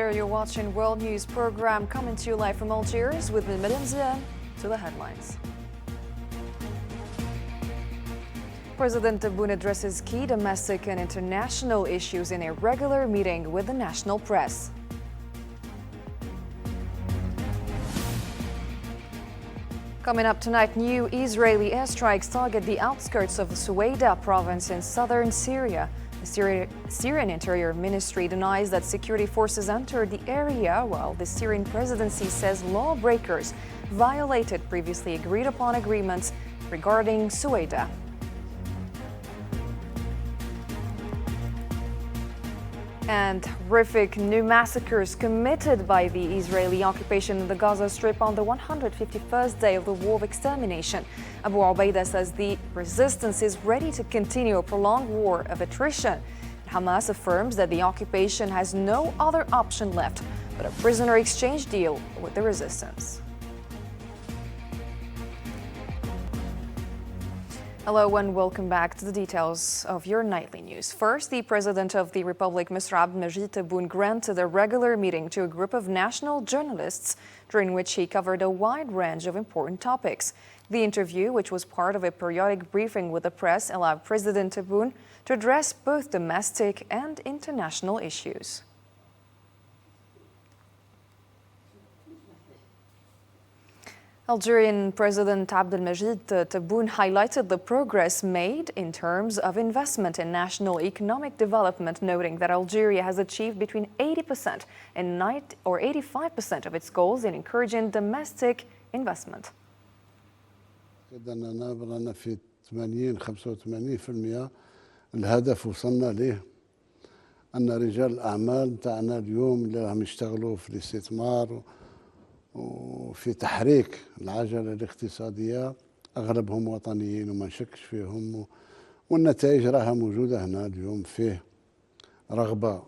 there, you're watching World News program coming to you live from Algiers with me, Madame Zian, to the headlines. President Tebboune addresses key domestic and international issues in a regular meeting with the national press. Coming up tonight, new Israeli airstrikes target the outskirts of the Suwaida province in southern Syria. The Syrian Interior Ministry denies that security forces entered the area, while the Syrian presidency says lawbreakers violated previously agreed upon agreements regarding Suwaida. And horrific new massacres committed by the Israeli occupation in the Gaza Strip on the 151st day of the war of extermination. Abu Ubaida says the resistance is ready to continue a prolonged war of attrition. Hamas affirms that the occupation has no other option left but a prisoner exchange deal with the resistance. Hello and welcome back to the details of your nightly news. First, the President of the Republic, Mr. Abdelmajid Tebboune, granted a regular meeting to a group of national journalists, during which he covered a wide range of important topics. The interview, which was part of a periodic briefing with the press, allowed President Tebboune to address both domestic and international issues. Algerian President Abdelmajid Tebboune highlighted the progress made in terms of investment in national economic development, noting that Algeria has achieved between 80% and 85% of its goals in encouraging domestic investment. أنا في 85% الهدف وصلنا له أن رجال الأعمال تاعنا اليوم اللي راهم يشتغلوا في الاستثمار وفي تحريك العجلة الاقتصادية أغلبهم وطنيين وما نشكش فيهم، والنتائج راها موجودة هنا اليوم. فيه رغبة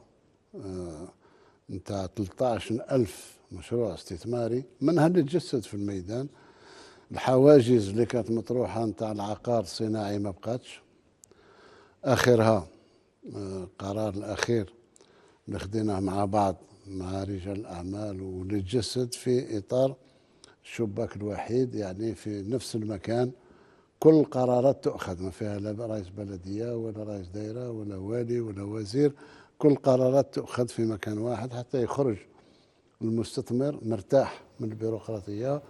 نتاع 13,000 مشروع استثماري منها اللي تجسد في الميدان. الحواجز اللي كانت مطروحة نتاع العقار الصناعي ما بقاتش، آخرها القرار الأخير اللي خديناه مع بعض مع رجال الأعمال واللي تجسد في إطار الشباك الوحيد، يعني في نفس المكان كل القرارات تؤخذ، ما فيها لا رئيس بلدية ولا رئيس دائرة ولا والي ولا وزير، كل القرارات تؤخذ في مكان واحد حتى يخرج المستثمر مرتاح من البيروقراطية.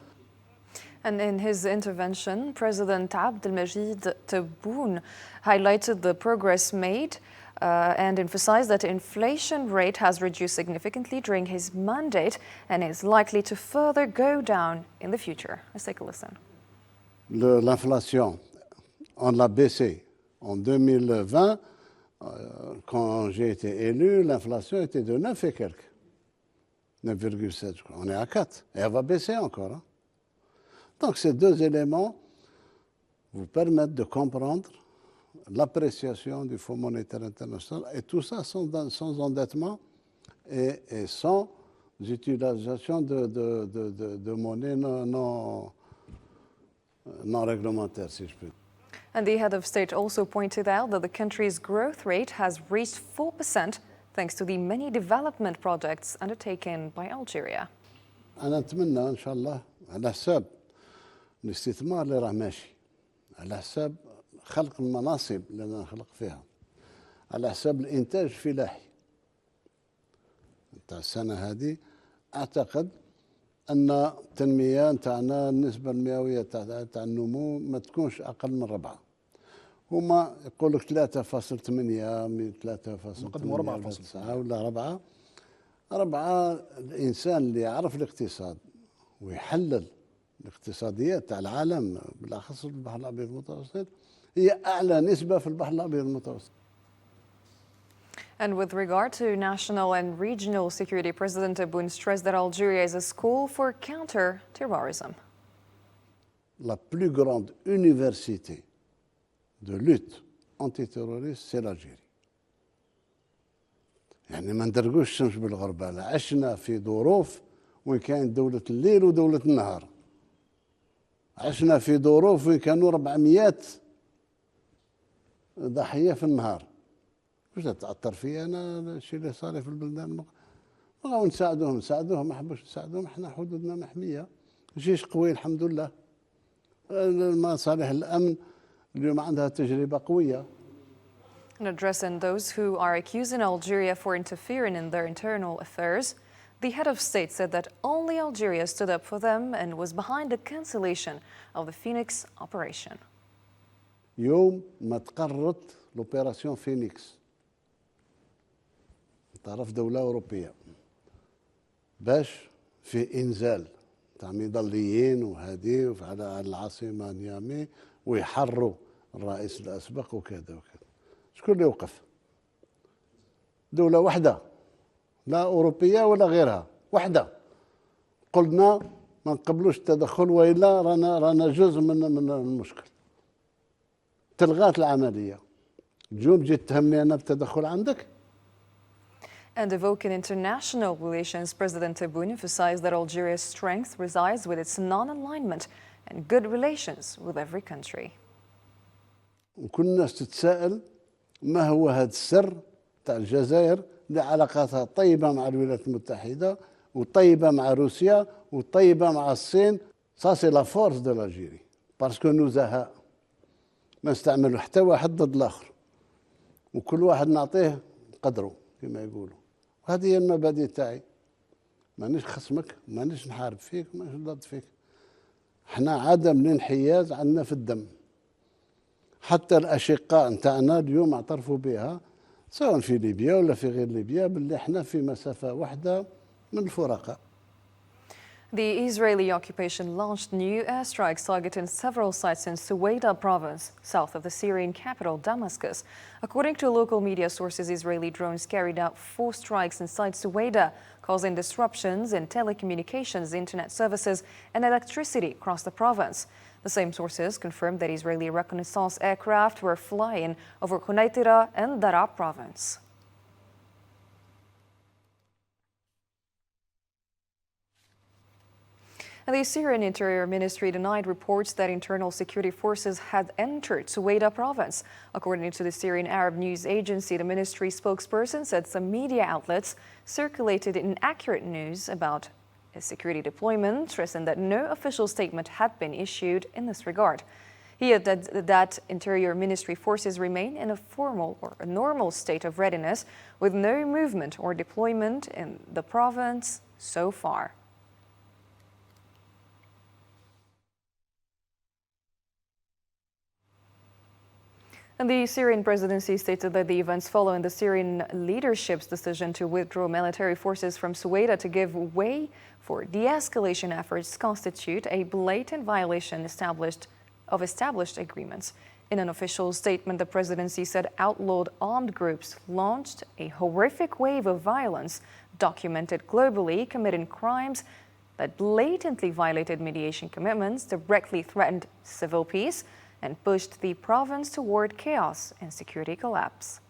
And in his intervention, President Abdelmajid Tebboune highlighted the progress made and emphasized that the inflation rate has reduced significantly during his mandate and is likely to further go down in the future. Let's take a listen. L'inflation, on l'a baissé. En 2020, quand j'ai été élu, l'inflation était de 9 et quelques. 9,7, je crois. On est à 4. Et elle va baisser encore. Hein. Donc ces deux éléments vous permettent de comprendre l'appréciation du Fonds monétaire international, et tout ça sans endettement et sans utilisation de monnaie non réglementaire, si je peux. And the head of state also pointed out that the country's growth rate has reached 4% thanks to the many development projects undertaken by Algeria. أنا أتمنى إن شاء الله على حساب الاستثمار اللي راه ماشي، على حساب خلق المناصب اللي نخلق فيها، على حساب الإنتاج الفلاحي نتاع السنة هذه، أعتقد أن التنمية نتاعنا النسبة المئوية تاع النمو ما تكونش أقل من 4. هما يقول لك 3.8 من 3.9 ولا 4. 4 الإنسان اللي يعرف الاقتصاد ويحلل الاقتصاديات تاع العالم بالأخص البحر الأبيض المتوسط هي أعلى نسبة في البحر الأبيض المتوسط. And with regard to national and regional security, President Tebboune stressed that Algeria is a school for counter-terrorism. La plus grande université de lutte antiterroriste, c'est l'Algérie. يعني ما ندرقوش الشمس بالغربال، عشنا في ظروف وين كانت دولة الليل ودولة النهار. عشنا في ظروف وين كانوا 400 ضحية في النهار. واش تأثر فيا أنا الشيء اللي صار في البلدان بغاو نساعدوهم، ما حبوش نساعدوهم، احنا حدودنا محمية، جيش قوي الحمد لله، مصالح الأمن اليوم عندها تجربة قوية. In addressing those who are accusing Algeria for interfering in their internal affairs, the head of state said that only Algeria stood up for them and was behind the cancellation of the Phoenix operation. يوم ما تقررت لوبيراسيون فينيكس طرف دولة أوروبية باش في إنزال تاع مظليين وهادي على العاصمة نيامي ويحروا الرئيس الأسبق وكذا وكذا، شكون اللي وقف؟ دولة واحدة، لا أوروبية ولا غيرها، واحدة. قلنا ما نقبلوش التدخل وإلا رانا جزء من المشكل. تلغات العملية، اليوم جيت تهمني أنا بالتدخل عندك؟ And evoking international relations, President Tebboune emphasized that Algeria's strength resides with its non-alignment and good relations with every country. وكل الناس تتساءل ما هو هذا السر تاع الجزائر اللي علاقاتها طيبة مع الولايات المتحدة وطيبة مع روسيا وطيبة مع الصين. سا سي لا فورس دو l'Algérie باسكو نزهاء، ما نستعملوا حتى واحد ضد الآخر وكل واحد نعطيه قدره كما يقولوا. وهذه هي المبادئ تاعي، مانيش خصمك، مانيش نحارب فيك، مانيش ضد فيك. احنا عدم الانحياز عندنا في الدم، حتى الأشقاء نتاعنا اليوم اعترفوا بها سواء في ليبيا ولا في غير ليبيا باللي احنا في مسافة واحدة من الفرقاء. The Israeli occupation launched new airstrikes targeting several sites in Suwaida province, south of the Syrian capital, Damascus. According to local media sources, Israeli drones carried out 4 strikes inside Suwaida, causing disruptions in telecommunications, internet services, and electricity across the province. The same sources confirmed that Israeli reconnaissance aircraft were flying over Quneitra and Daraa province. The Syrian Interior Ministry denied reports that internal security forces had entered Suwaida province. According to the Syrian Arab news agency, the ministry spokesperson said some media outlets circulated inaccurate news about a security deployment, stressing that no official statement had been issued in this regard. He added that Interior Ministry forces remain in a formal or a normal state of readiness with no movement or deployment in the province so far. And the Syrian presidency stated that the events following the Syrian leadership's decision to withdraw military forces from Suwaida to give way for de-escalation efforts constitute a blatant violation of established agreements. In an official statement, the presidency said outlawed armed groups launched a horrific wave of violence documented globally, committing crimes that blatantly violated mediation commitments, directly threatened civil peace, and pushed the province toward chaos and security collapse.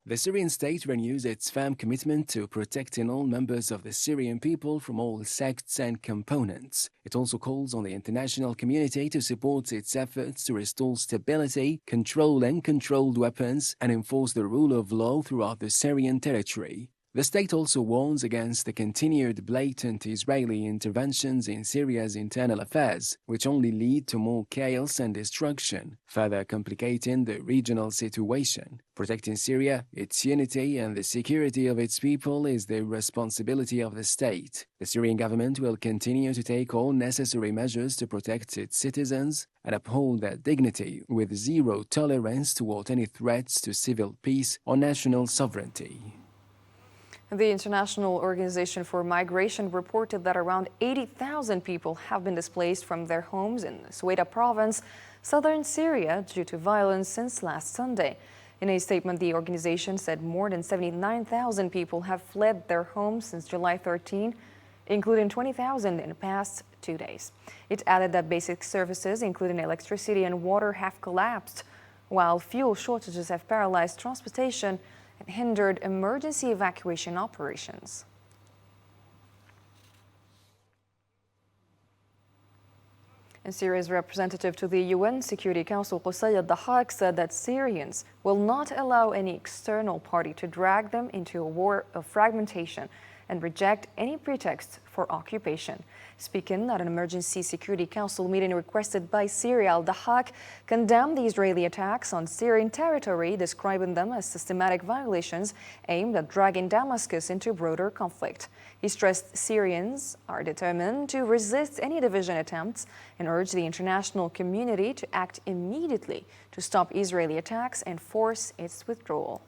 The Syrian state renews its firm commitment to protecting all members of the Syrian people from all sects and components. It also calls on the international community to support its efforts to restore stability, control uncontrolled weapons, and enforce the rule of law throughout the Syrian territory. The state also warns against the continued blatant Israeli interventions in Syria's internal affairs, which only lead to more chaos and destruction, further complicating the regional situation. Protecting Syria, its unity, and the security of its people is the responsibility of the state. The Syrian government will continue to take all necessary measures to protect its citizens and uphold their dignity with zero tolerance toward any threats to civil peace or national sovereignty. The International Organization for Migration reported that around 80,000 people have been displaced from their homes in Suwaida province, southern Syria, due to violence since last Sunday. In a statement, the organization said more than 79,000 people have fled their homes since July 13, including 20,000 in the past 2 days. It added that basic services, including electricity and water, have collapsed, while fuel shortages have paralyzed transportation and hindered emergency evacuation operations. And Syria's representative to the UN Security Council, Qusay al-Dahak, said that Syrians will not allow any external party to drag them into a war of fragmentation and reject any pretext for occupation. Speaking at an emergency Security Council meeting requested by Syria, al-Dahak condemned the Israeli attacks on Syrian territory, describing them as systematic violations aimed at dragging Damascus into broader conflict. He stressed Syrians are determined to resist any division attempts and urged the international community to act immediately to stop Israeli attacks and force its withdrawal.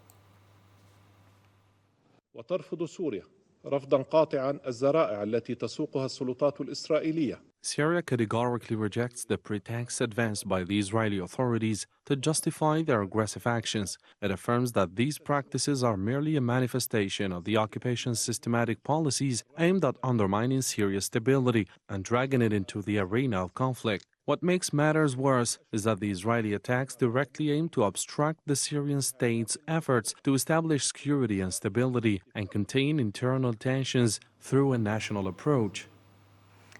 وترفض سوريا رفضاً قاطعاً الذرائع التي تسوقها السلطات الإسرائيلية. Syria categorically rejects the pretexts advanced by the Israeli authorities to justify their aggressive actions. It affirms that these practices are merely a manifestation of the occupation's systematic policies aimed at undermining Syria's stability and dragging it into the arena of conflict. What makes matters worse is that the Israeli attacks directly aim to obstruct the Syrian state's efforts to establish security and stability and contain internal tensions through a national approach.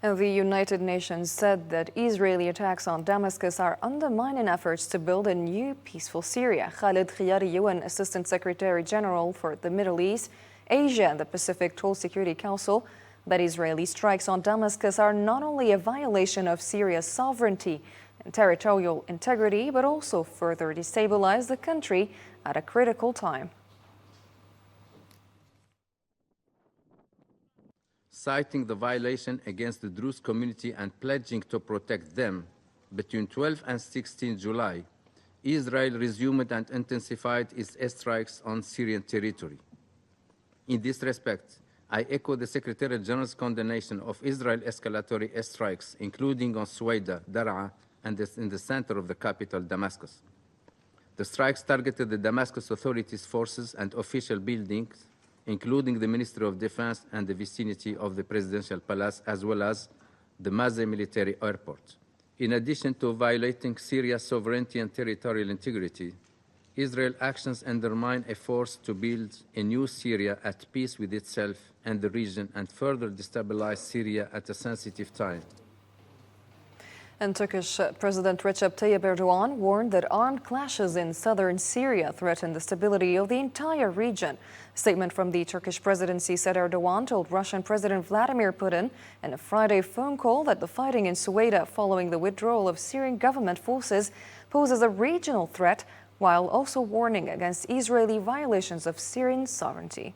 And the United Nations said that Israeli attacks on Damascus are undermining efforts to build a new peaceful Syria. Khalid Khiyari, UN Assistant Secretary General for the Middle East, Asia and the Pacific told Security Council that Israeli strikes on Damascus are not only a violation of Syria's sovereignty and territorial integrity, but also further destabilize the country at a critical time. Citing the violation against the Druze community and pledging to protect them, between 12 and 16 July, Israel resumed and intensified its airstrikes on Syrian territory. In this respect, I echo the Secretary General's condemnation of Israel's escalatory airstrikes, including on Suwaida, Dar'a, and in the center of the capital, Damascus. The strikes targeted the Damascus authorities' forces and official buildings, including the Ministry of Defense and the vicinity of the Presidential Palace, as well as the Mazeh military airport. In addition to violating Syria's sovereignty and territorial integrity, Israel's actions undermine efforts to build a new Syria at peace with itself and the region and further destabilize Syria at a sensitive time. And Turkish President Recep Tayyip Erdogan warned that armed clashes in southern Syria threaten the stability of the entire region. A statement from the Turkish presidency said Erdogan told Russian President Vladimir Putin in a Friday phone call that the fighting in Suwaida following the withdrawal of Syrian government forces poses a regional threat, while also warning against Israeli violations of Syrian sovereignty.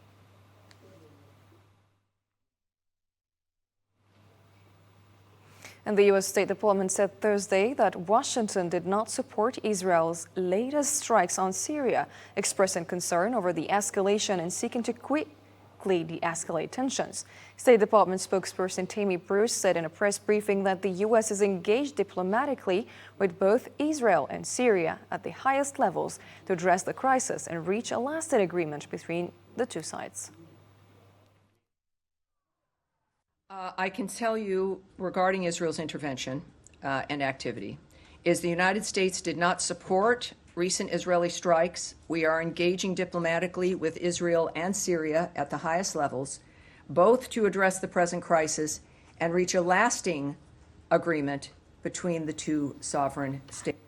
And the U.S. State Department said Thursday that Washington did not support Israel's latest strikes on Syria, expressing concern over the escalation and seeking to quickly de-escalate tensions. State Department spokesperson Tammy Bruce said in a press briefing that the U.S. is engaged diplomatically with both Israel and Syria at the highest levels to address the crisis and reach a lasting agreement between the two sides. I can tell you regarding Israel's intervention and activity is the United States did not support recent Israeli strikes. We are engaging diplomatically with Israel and Syria at the highest levels, both to address the present crisis and reach a lasting agreement between the two sovereign states.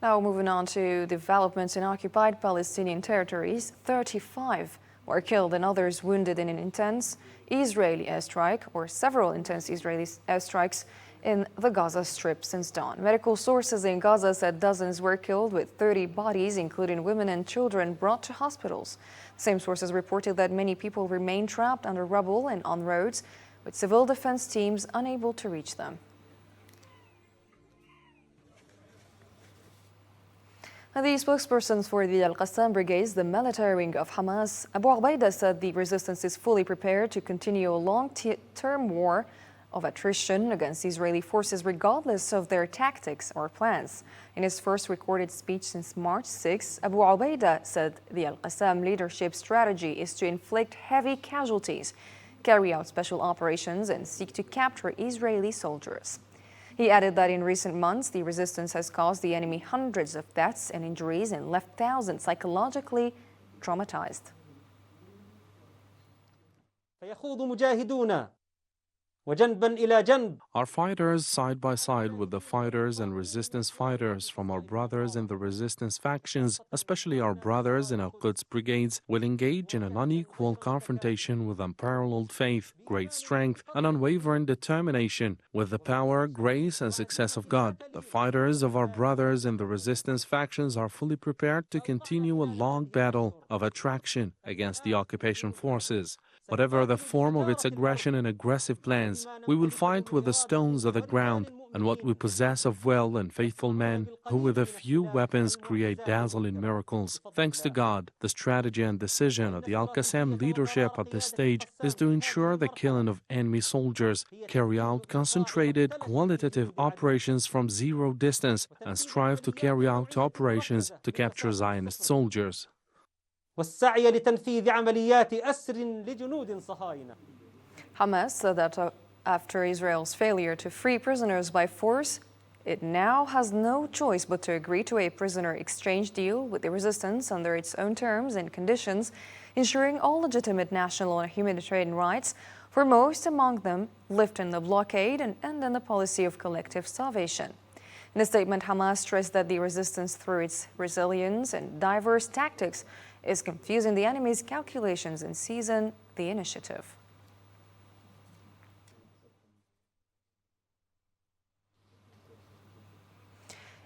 Now moving on to developments in occupied Palestinian territories, 35 were killed and others wounded in an intense Israeli airstrike, or several intense Israeli airstrikes in the Gaza Strip since dawn. Medical sources in Gaza said dozens were killed, with 30 bodies, including women and children, brought to hospitals. The same sources reported that many people remain trapped under rubble and on roads, with civil defense teams unable to reach them. The spokesperson for the Al-Qassam brigades, the military wing of Hamas, Abu Ubaida, said the resistance is fully prepared to continue a long-term war of attrition against Israeli forces, regardless of their tactics or plans. In his first recorded speech since March 6, Abu Ubaida said the Al-Qassam leadership strategy is to inflict heavy casualties, carry out special operations, and seek to capture Israeli soldiers. He added that in recent months, the resistance has caused the enemy hundreds of deaths and injuries and left thousands psychologically traumatized. فيخوض مجاهدون وجنبا إلى جنب. Our fighters, side by side with the fighters and resistance fighters from our brothers in the resistance factions, especially our brothers in Al-Quds brigades, will engage in an unequal confrontation with unparalleled faith, great strength, and unwavering determination. With the power, grace, and success of God, the fighters of our brothers in the resistance factions are fully prepared to continue a long battle of attraction against the occupation forces. Whatever the form of its aggression and aggressive plans, we will fight with the stones of the ground and what we possess of well and faithful men who with a few weapons create dazzling miracles. Thanks to God, the strategy and decision of the Al-Qassam leadership at this stage is to ensure the killing of enemy soldiers, carry out concentrated qualitative operations from zero distance, and strive to carry out operations to capture Zionist soldiers. والسعي لتنفيذ عمليات أسر لجنود صهاينة. Hamas said that after Israel's failure to free prisoners by force, it now has no choice but to agree to a prisoner exchange deal with the resistance under its own terms and conditions, ensuring all legitimate national and humanitarian rights, for most among them lifting the blockade and ending the policy of collective starvation. In a statement, Hamas stressed that the resistance, through its resilience and diverse tactics, is confusing the enemy's calculations and seizing the initiative.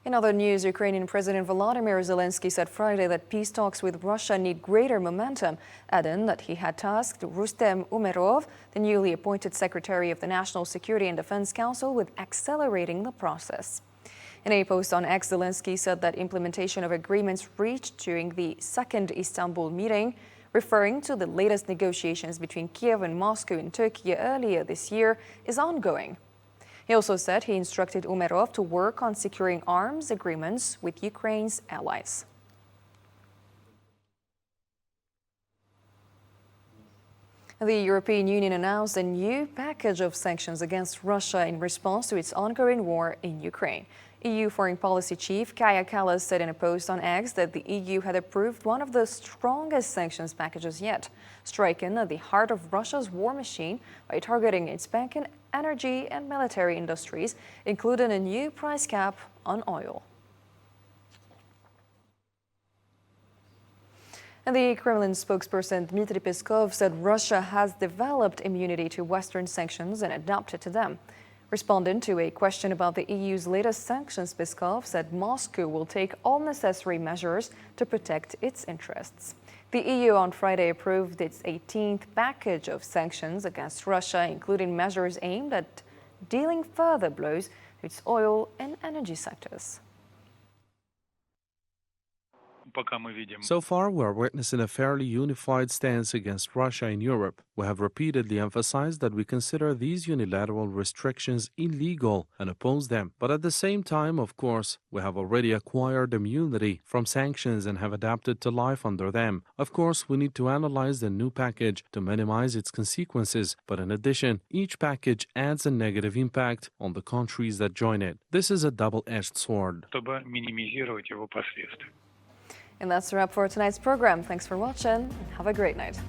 In other news, Ukrainian President Volodymyr Zelensky said Friday that peace talks with Russia need greater momentum, adding that he had tasked Rustem Umerov, the newly appointed Secretary of the National Security and Defense Council, with accelerating the process. In a post on X, Zelensky said that implementation of agreements reached during the second Istanbul meeting, referring to the latest negotiations between Kiev and Moscow in Turkey earlier this year, is ongoing. He also said he instructed Umerov to work on securing arms agreements with Ukraine's allies. The European Union announced a new package of sanctions against Russia in response to its ongoing war in Ukraine. EU Foreign Policy Chief Kaja Kallas said in a post on X that the EU had approved one of the strongest sanctions packages yet, striking at the heart of Russia's war machine by targeting its banking, energy and military industries, including a new price cap on oil. And the Kremlin spokesperson Dmitry Peskov said Russia has developed immunity to Western sanctions and adapted to them. Responding to a question about the EU's latest sanctions, Peskov said Moscow will take all necessary measures to protect its interests. The EU on Friday approved its 18th package of sanctions against Russia, including measures aimed at dealing further blows to its oil and energy sectors. So far, we are witnessing a fairly unified stance against Russia in Europe. We have repeatedly emphasized that we consider these unilateral restrictions illegal and oppose them. But at the same time, of course, we have already acquired immunity from sanctions and have adapted to life under them. Of course, we need to analyze the new package to minimize its consequences. But in addition, each package adds a negative impact on the countries that join it. This is a double-edged sword. And that's a wrap for tonight's program. Thanks for watching and have a great night.